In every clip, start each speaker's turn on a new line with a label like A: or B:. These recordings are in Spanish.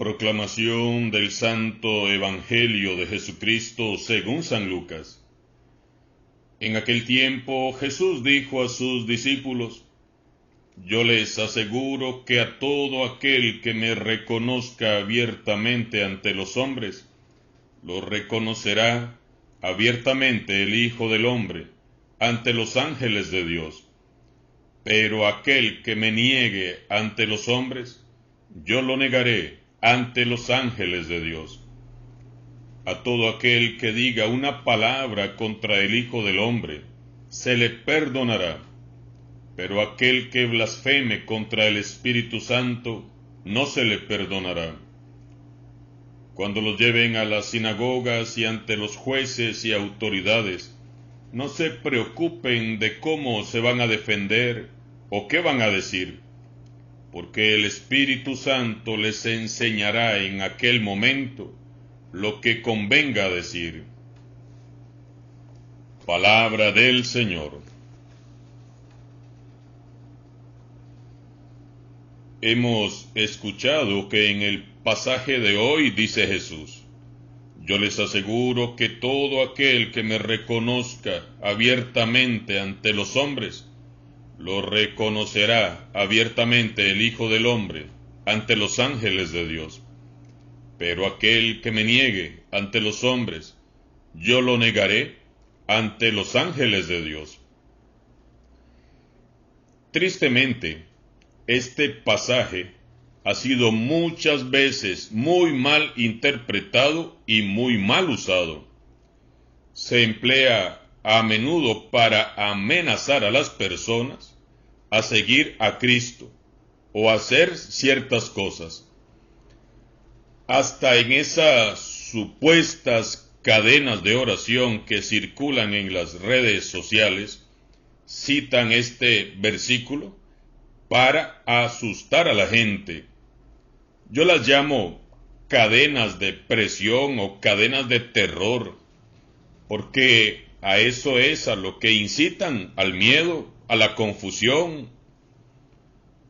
A: Proclamación del Santo Evangelio de Jesucristo según San Lucas. En aquel tiempo Jesús dijo a sus discípulos: Yo les aseguro que a todo aquel que me reconozca abiertamente ante los hombres, lo reconocerá abiertamente el Hijo del Hombre ante los ángeles de Dios. Pero aquel que me niegue ante los hombres, yo lo negaré ante los ángeles de Dios. A todo aquel que diga una palabra contra el Hijo del Hombre, se le perdonará, pero aquel que blasfeme contra el Espíritu Santo, no se le perdonará. Cuando los lleven a las sinagogas y ante los jueces y autoridades, no se preocupen de cómo se van a defender o qué van a decir, porque el Espíritu Santo les enseñará en aquel momento lo que convenga decir. Palabra del Señor. Hemos escuchado que en el pasaje de hoy dice Jesús: Yo les aseguro que todo aquel que me reconozca abiertamente ante los hombres, lo reconocerá abiertamente el Hijo del Hombre ante los ángeles de Dios. Pero aquel que me niegue ante los hombres, yo lo negaré ante los ángeles de Dios. Tristemente, este pasaje ha sido muchas veces muy mal interpretado y muy mal usado. Se emplea a menudo para amenazar a las personas a seguir a Cristo o a hacer ciertas cosas. Hasta en esas supuestas cadenas de oración que circulan en las redes sociales, citan este versículo para asustar a la gente. Yo las llamo cadenas de presión o cadenas de terror, porque a eso es a lo que incitan, al miedo, a la confusión.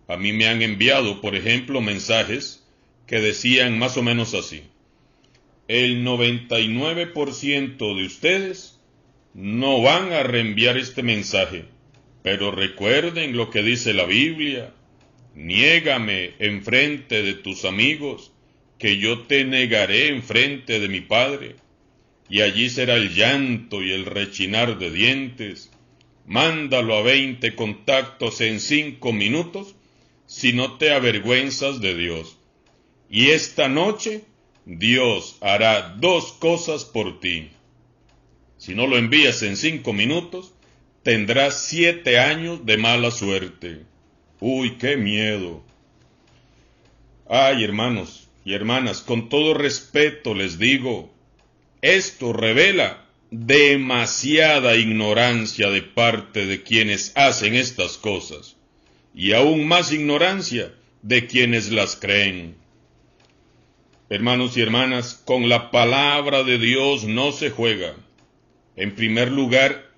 A: A mí me han enviado, por ejemplo, mensajes que decían más o menos así: el 99% de ustedes no van a reenviar este mensaje, pero recuerden lo que dice la Biblia: niégame enfrente de tus amigos, que yo te negaré enfrente de mi Padre. Y allí será el llanto y el rechinar de dientes. Mándalo a 20 contactos en 5 minutos, si no te avergüenzas de Dios. Y esta noche, Dios hará 2 cosas por ti. Si no lo envías en 5 minutos, tendrás 7 años de mala suerte. ¡Uy, qué miedo! Ay, hermanos y hermanas, con todo respeto les digo, esto revela demasiada ignorancia de parte de quienes hacen estas cosas, y aún más ignorancia de quienes las creen. Hermanos y hermanas, con la palabra de Dios no se juega. En primer lugar,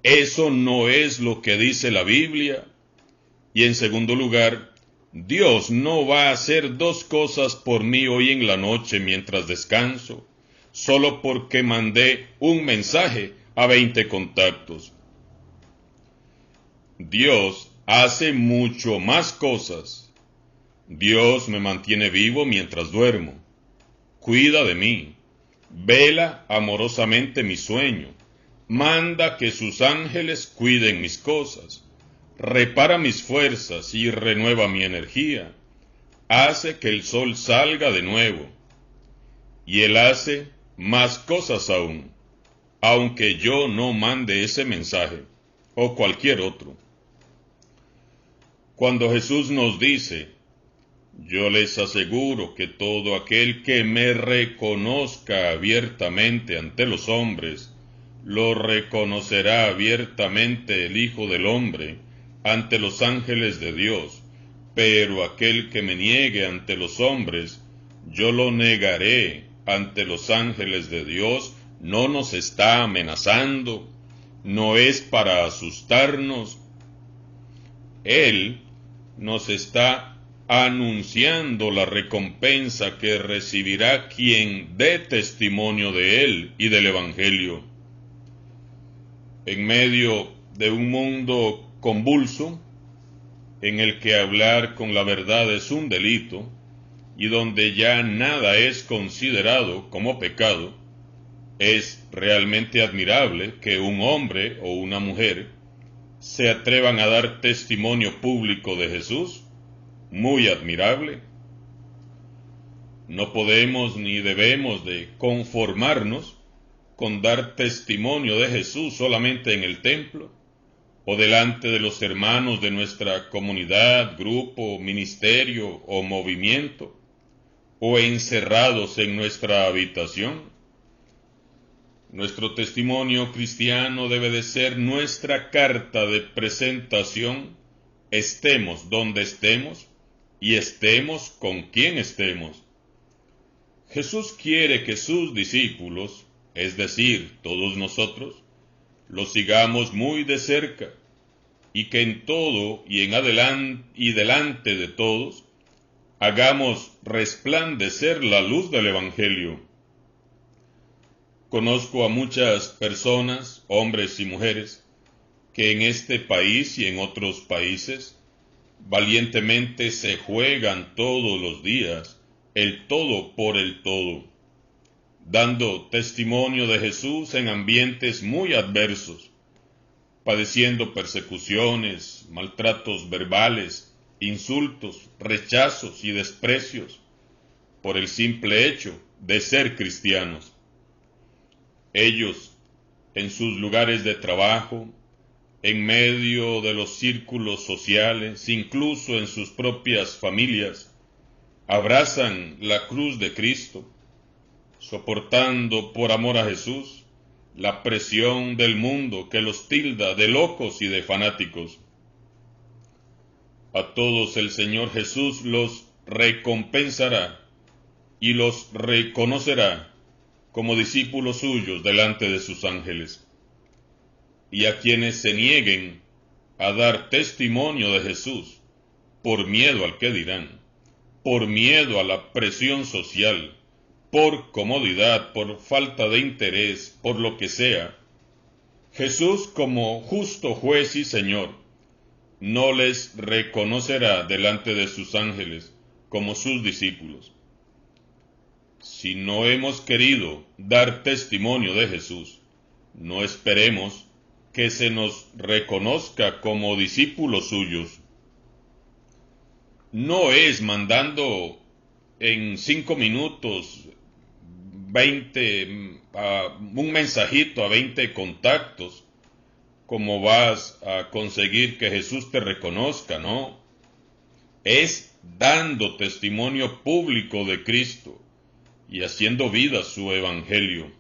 A: eso no es lo que dice la Biblia. Y en segundo lugar, Dios no va a hacer 2 cosas por mí hoy en la noche mientras descanso, solo porque mandé un mensaje a 20 contactos. Dios hace mucho más cosas. Dios me mantiene vivo mientras duermo, cuida de mí, vela amorosamente mi sueño, manda que sus ángeles cuiden mis cosas, repara mis fuerzas y renueva mi energía, hace que el sol salga de nuevo, y Él hace más cosas aún, aunque yo no mande ese mensaje o cualquier otro. Cuando Jesús nos dice: yo les aseguro que todo aquel que me reconozca abiertamente ante los hombres, lo reconocerá abiertamente el Hijo del Hombre ante los ángeles de Dios, pero aquel que me niegue ante los hombres, yo lo negaré ante los ángeles de Dios, no nos está amenazando, no es para asustarnos. Él nos está anunciando la recompensa que recibirá quien dé testimonio de él y del Evangelio. En medio de un mundo convulso, en el que hablar con la verdad es un delito, y donde ya nada es considerado como pecado, es realmente admirable que un hombre o una mujer se atrevan a dar testimonio público de Jesús. Muy admirable. No podemos ni debemos de conformarnos con dar testimonio de Jesús solamente en el templo, o delante de los hermanos de nuestra comunidad, grupo, ministerio o movimiento, o encerrados en nuestra habitación. Nuestro testimonio cristiano debe de ser nuestra carta de presentación, estemos donde estemos y estemos con quien estemos. Jesús quiere que sus discípulos, es decir, todos nosotros, lo sigamos muy de cerca, y que en todo y en adelante y delante de todos hagamos resplandecer la luz del Evangelio. Conozco a muchas personas, hombres y mujeres, que en este país y en otros países valientemente se juegan todos los días el todo por el todo, dando testimonio de Jesús en ambientes muy adversos, padeciendo persecuciones, maltratos verbales, insultos, rechazos y desprecios por el simple hecho de ser cristianos. Ellos, en sus lugares de trabajo, en medio de los círculos sociales, incluso en sus propias familias, abrazan la cruz de Cristo, soportando por amor a Jesús la presión del mundo que los tilda de locos y de fanáticos. A todos el Señor Jesús los recompensará y los reconocerá como discípulos suyos delante de sus ángeles. Y a quienes se nieguen a dar testimonio de Jesús, por miedo al que dirán, por miedo a la presión social, por comodidad, por falta de interés, por lo que sea, Jesús, como justo juez y Señor, no les reconocerá delante de sus ángeles como sus discípulos. Si no hemos querido dar testimonio de Jesús, no esperemos que se nos reconozca como discípulos suyos. No es mandando en 5 minutos un mensajito a 20 contactos como vas a conseguir que Jesús te reconozca, ¿no? Es dando testimonio público de Cristo y haciendo vida su evangelio.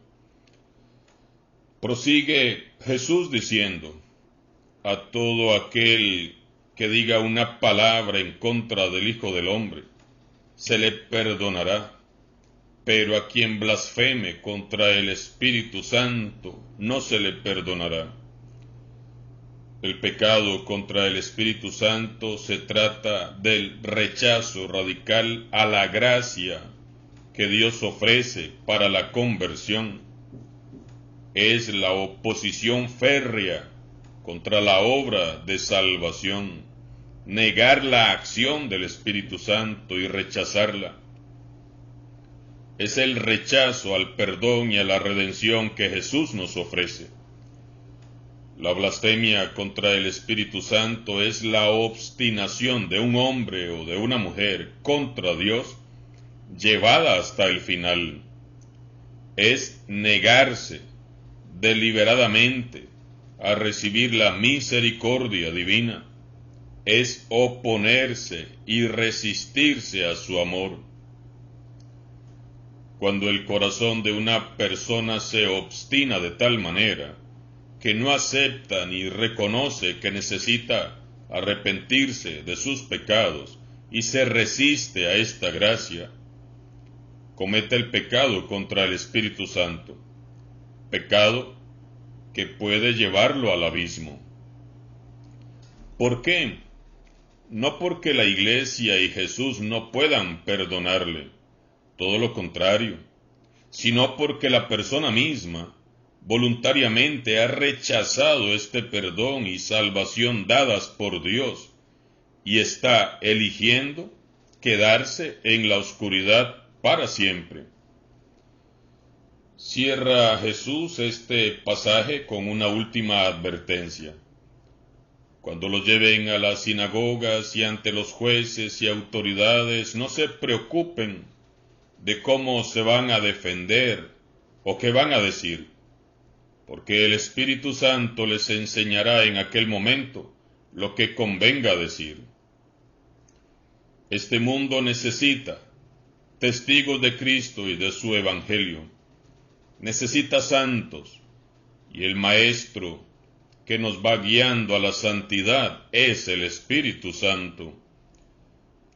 A: Prosigue Jesús diciendo: a todo aquel que diga una palabra en contra del Hijo del Hombre, se le perdonará, pero a quien blasfeme contra el Espíritu Santo, no se le perdonará. El pecado contra el Espíritu Santo se trata del rechazo radical a la gracia que Dios ofrece para la conversión. Es la oposición férrea contra la obra de salvación, negar la acción del Espíritu Santo y rechazarla. Es el rechazo al perdón y a la redención que Jesús nos ofrece. La blasfemia contra el Espíritu Santo es la obstinación de un hombre o de una mujer contra Dios llevada hasta el final. Es negarse deliberadamente a recibir la misericordia divina. Es oponerse y resistirse a su amor. Cuando el corazón de una persona se obstina de tal manera que no acepta ni reconoce que necesita arrepentirse de sus pecados y se resiste a esta gracia, comete el pecado contra el Espíritu Santo, pecado que puede llevarlo al abismo. ¿Por qué? no porque la Iglesia y Jesús no puedan perdonarle, todo lo contrario, sino porque la persona misma voluntariamente ha rechazado este perdón y salvación dadas por Dios y está eligiendo quedarse en la oscuridad para siempre. Cierra Jesús este pasaje con una última advertencia. Cuando los lleven a las sinagogas y ante los jueces y autoridades, no se preocupen de cómo se van a defender o qué van a decir, porque el Espíritu Santo les enseñará en aquel momento lo que convenga decir. Este mundo necesita testigos de Cristo y de su Evangelio. Necesita santos, y el Maestro que nos va guiando a la santidad es el Espíritu Santo.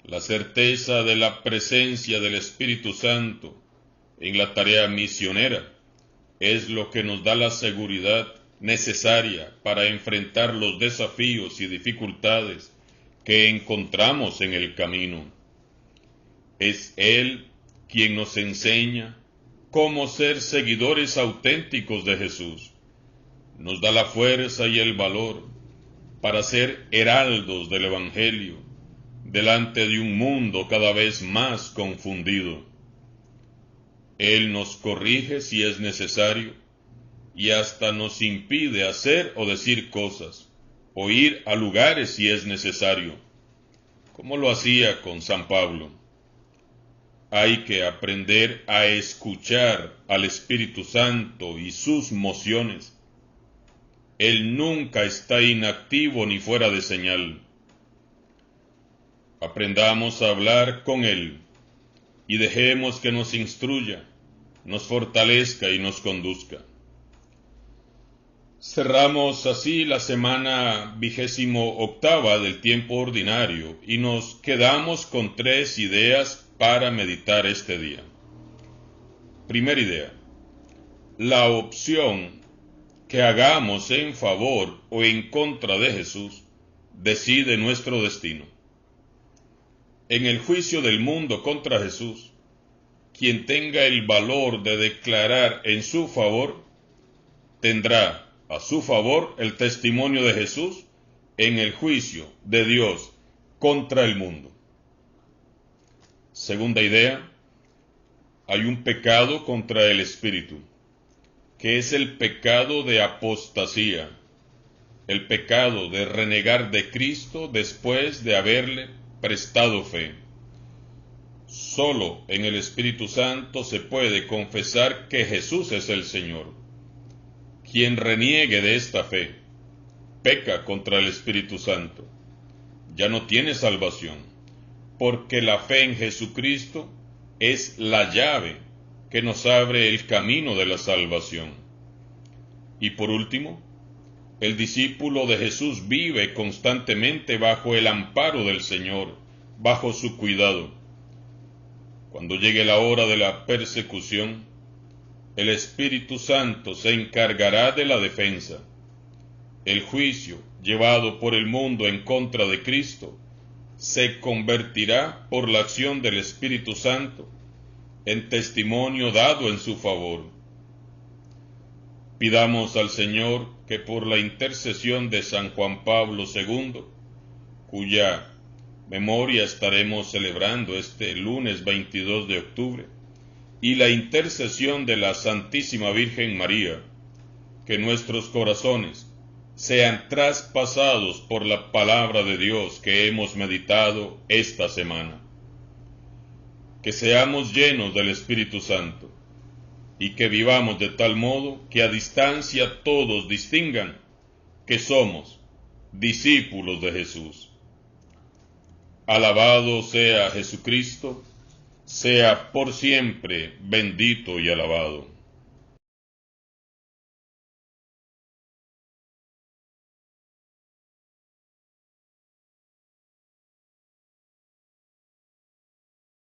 A: La certeza de la presencia del Espíritu Santo en la tarea misionera es lo que nos da la seguridad necesaria para enfrentar los desafíos y dificultades que encontramos en el camino. Es Él quien nos enseña cómo ser seguidores auténticos de Jesús. Nos da la fuerza y el valor para ser heraldos del Evangelio delante de un mundo cada vez más confundido. Él nos corrige si es necesario y hasta nos impide hacer o decir cosas, o ir a lugares si es necesario, como lo hacía con San Pablo. Hay que aprender a escuchar al Espíritu Santo y sus mociones. Él nunca está inactivo ni fuera de señal. Aprendamos a hablar con Él y dejemos que nos instruya, nos fortalezca y nos conduzca. Cerramos así la semana 28ª del tiempo ordinario y nos quedamos con 3 ideas para meditar este día. Primera idea: la opción que hagamos en favor o en contra de Jesús decide nuestro destino. En el juicio del mundo contra Jesús, quien tenga el valor de declarar en su favor, tendrá a su favor el testimonio de Jesús en el juicio de Dios contra el mundo. Segunda idea: hay un pecado contra el Espíritu, que es el pecado de apostasía, el pecado de renegar de Cristo después de haberle prestado fe. Solo en el Espíritu Santo se puede confesar que Jesús es el Señor. Quien reniegue de esta fe, peca contra el Espíritu Santo. Ya no tiene salvación, porque la fe en Jesucristo es la llave que nos abre el camino de la salvación. Y por último, el discípulo de Jesús vive constantemente bajo el amparo del Señor, bajo su cuidado. Cuando llegue la hora de la persecución, el Espíritu Santo se encargará de la defensa. El juicio llevado por el mundo en contra de Cristo se convertirá por la acción del Espíritu Santo en testimonio dado en su favor. Pidamos al Señor que por la intercesión de San Juan Pablo II, cuya memoria estaremos celebrando este lunes 22 de octubre, y la intercesión de la Santísima Virgen María, que nuestros corazones sean traspasados por la palabra de Dios que hemos meditado esta semana. Que seamos llenos del Espíritu Santo y que vivamos de tal modo que a distancia todos distingan que somos discípulos de Jesús. Alabado sea Jesucristo, sea por siempre bendito y alabado.